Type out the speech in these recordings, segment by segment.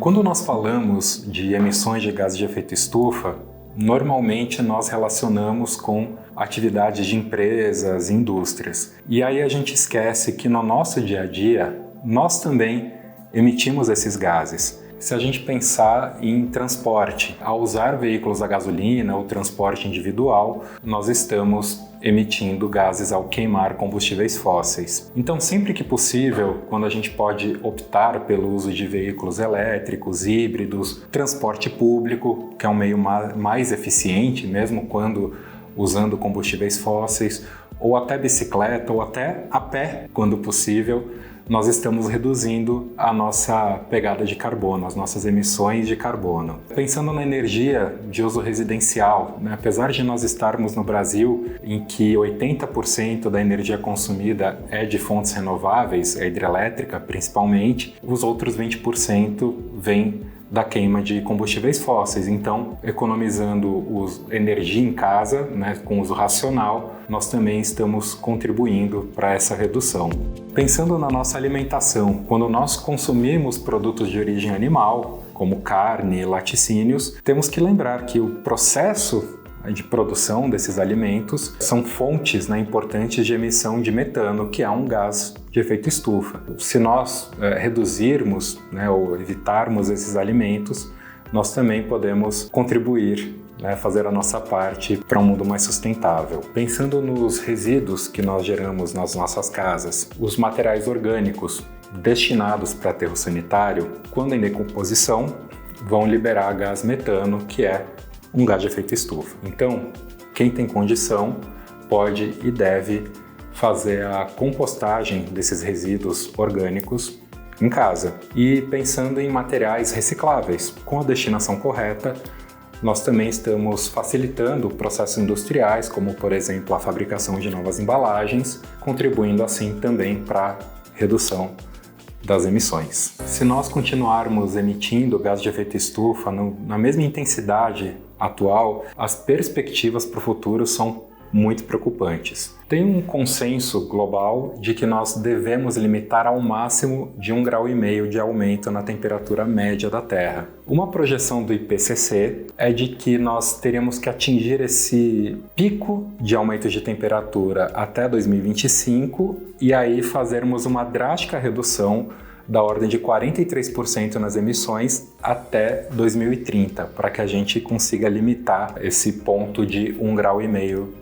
Quando nós falamos de emissões de gases de efeito estufa, normalmente nós relacionamos com atividades de empresas, indústrias. E aí a gente esquece que no nosso dia a dia, nós também emitimos esses gases. Se a gente pensar em transporte, ao usar veículos a gasolina ou transporte individual, nós estamos emitindo gases ao queimar combustíveis fósseis. Então, sempre que possível, quando a gente pode optar pelo uso de veículos elétricos, híbridos, transporte público, que é um meio mais eficiente, mesmo quando usando combustíveis fósseis, ou até bicicleta, ou até a pé, quando possível, nós estamos reduzindo a nossa pegada de carbono, as nossas emissões de carbono. Pensando na energia de uso residencial, apesar de nós estarmos no Brasil em que 80% da energia consumida é de fontes renováveis, é hidrelétrica principalmente, os outros 20% vêm da queima de combustíveis fósseis. Então, economizando energia em casa, com uso racional, nós também estamos contribuindo para essa redução. Pensando na nossa alimentação, quando nós consumimos produtos de origem animal, como carne e laticínios, temos que lembrar que o processo de produção desses alimentos são fontes importantes de emissão de metano, que é um gás de efeito estufa. Se nós reduzirmos ou evitarmos esses alimentos, nós também podemos contribuir, fazer a nossa parte para um mundo mais sustentável. Pensando nos resíduos que nós geramos nas nossas casas, os materiais orgânicos destinados para aterro sanitário, quando em decomposição, vão liberar gás metano, que é um gás de efeito estufa. Então, quem tem condição pode e deve fazer a compostagem desses resíduos orgânicos em casa. E pensando em materiais recicláveis, com a destinação correta, nós também estamos facilitando processos industriais, como por exemplo a fabricação de novas embalagens, contribuindo assim também para a redução das emissões. Se nós continuarmos emitindo gás de efeito estufa na mesma intensidade atual, as perspectivas para o futuro são muito preocupantes. Tem um consenso global de que nós devemos limitar ao máximo de 1,5 graus de aumento na temperatura média da Terra. Uma projeção do IPCC é de que nós teríamos que atingir esse pico de aumento de temperatura até 2025 e aí fazermos uma drástica redução da ordem de 43% nas emissões até 2030, para que a gente consiga limitar esse ponto de 1,5 graus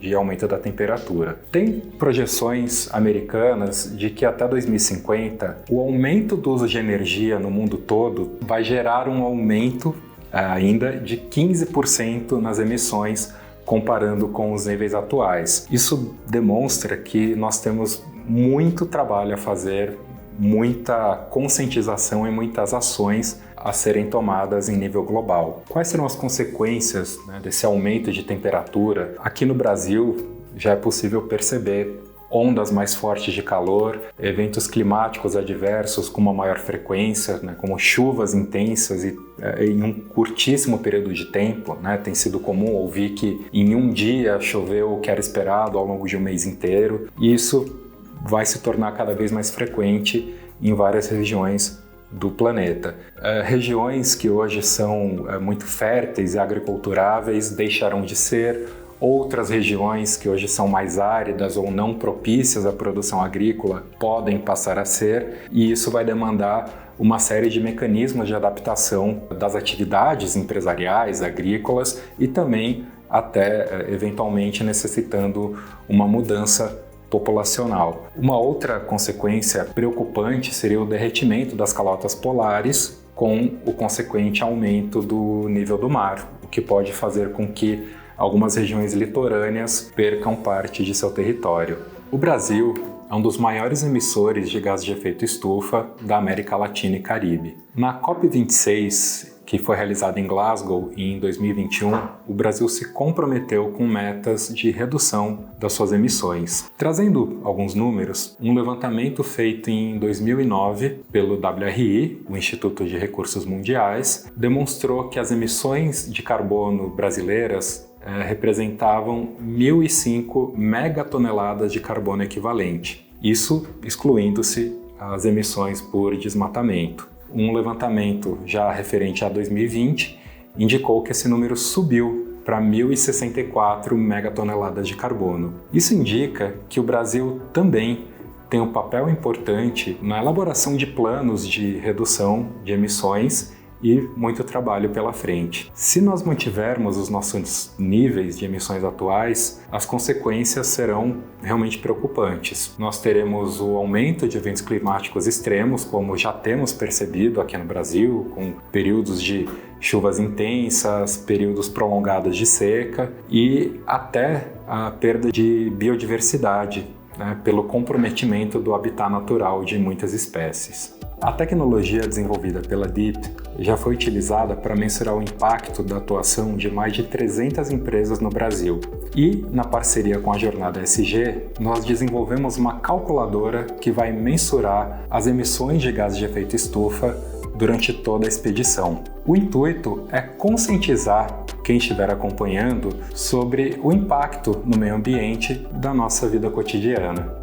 de aumento da temperatura. Tem projeções americanas de que até 2050 o aumento do uso de energia no mundo todo vai gerar um aumento ainda de 15% nas emissões comparando com os níveis atuais. Isso demonstra que nós temos muito trabalho a fazer, muita conscientização e muitas ações a serem tomadas em nível global. Quais serão as consequências desse aumento de temperatura? Aqui no Brasil já é possível perceber ondas mais fortes de calor, eventos climáticos adversos com uma maior frequência, como chuvas intensas e em um curtíssimo período de tempo. Tem sido comum ouvir que em um dia choveu o que era esperado ao longo de um mês inteiro. E isso vai se tornar cada vez mais frequente em várias regiões do planeta. Regiões que hoje são muito férteis e agriculturáveis deixarão de ser, outras regiões que hoje são mais áridas ou não propícias à produção agrícola podem passar a ser, e isso vai demandar uma série de mecanismos de adaptação das atividades empresariais, agrícolas e também até eventualmente necessitando uma mudança populacional. Uma outra consequência preocupante seria o derretimento das calotas polares com o consequente aumento do nível do mar, o que pode fazer com que algumas regiões litorâneas percam parte de seu território. O Brasil é um dos maiores emissores de gases de efeito estufa da América Latina e Caribe. Na COP26, que foi realizada em Glasgow em 2021, o Brasil se comprometeu com metas de redução das suas emissões. Trazendo alguns números, um levantamento feito em 2009 pelo WRI, o Instituto de Recursos Mundiais, demonstrou que as emissões de carbono brasileiras representavam 1.005 megatoneladas de carbono equivalente, isso excluindo-se as emissões por desmatamento. um levantamento já referente a 2020 indicou que esse número subiu para 1.064 megatoneladas de carbono. Isso indica que o Brasil também tem um papel importante na elaboração de planos de redução de emissões e muito trabalho pela frente. Se nós mantivermos os nossos níveis de emissões atuais, as consequências serão realmente preocupantes. Nós teremos o aumento de eventos climáticos extremos, como já temos percebido aqui no Brasil, com períodos de chuvas intensas, períodos prolongados de seca e até a perda de biodiversidade, pelo comprometimento do habitat natural de muitas espécies. A tecnologia desenvolvida pela DEEP já foi utilizada para mensurar o impacto da atuação de mais de 300 empresas no Brasil. E, na parceria com a Jornada ESG, nós desenvolvemos uma calculadora que vai mensurar as emissões de gases de efeito estufa durante toda a expedição. O intuito é conscientizar quem estiver acompanhando sobre o impacto no meio ambiente da nossa vida cotidiana.